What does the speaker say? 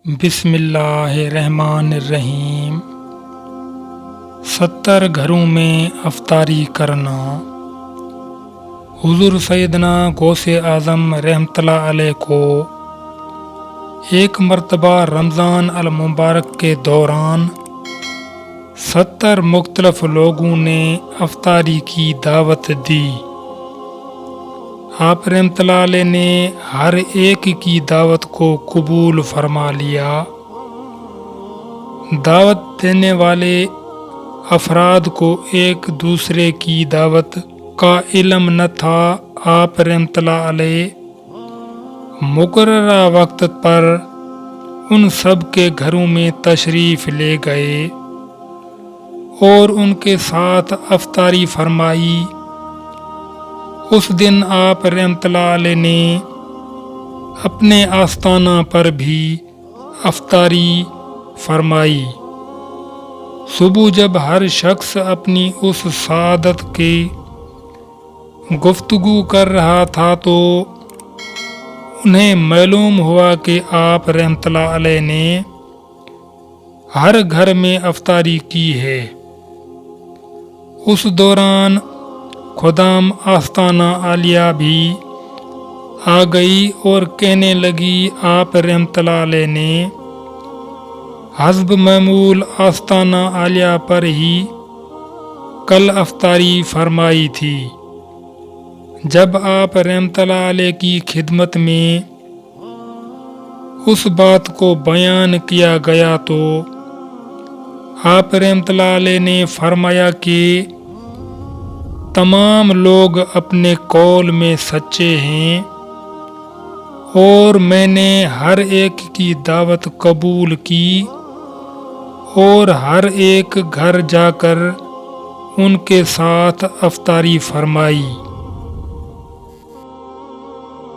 بسم اللہ الرحمن الرحیم۔ 70 گھروں میں افطاری کرنا۔ حضور سیدنا غوث اعظم رحمۃ اللہ علیہ کو ایک مرتبہ رمضان المبارک کے دوران 70 مختلف لوگوں نے افطاری کی دعوت دی۔ آپ رحمۃ اللہ علیہ نے ہر ایک کی دعوت کو قبول فرما لیا۔ دعوت دینے والے افراد کو ایک دوسرے کی دعوت کا علم نہ تھا۔ آپ رحمۃ اللہ علیہ مقررہ وقت پر ان سب کے گھروں میں تشریف لے گئے اور ان کے ساتھ افطاری فرمائی۔ اس دن آپ رحمۃ اللہ علیہ نے اپنے آستانہ پر بھی افطاری فرمائی۔ صبح جب ہر شخص اپنی اس سعادت کی گفتگو کر رہا تھا تو انہیں معلوم ہوا کہ آپ رحمۃ اللہ علیہ نے ہر گھر میں افطاری کی ہے۔ اس دوران خدام آستانہ عالیہ بھی آ گئی اور کہنے لگی، آپ رحمۃ اللہ علیہ نے حسب معمول آستانہ عالیہ پر ہی کل افطاری فرمائی تھی۔ جب آپ رحمۃ اللہ علیہ کی خدمت میں اس بات کو بیان کیا گیا تو آپ رحمۃ اللہ علیہ نے فرمایا کہ تمام لوگ اپنے قول میں سچے ہیں اور میں نے ہر ایک کی دعوت قبول کی اور ہر ایک گھر جا کر ان کے ساتھ افطاری فرمائی۔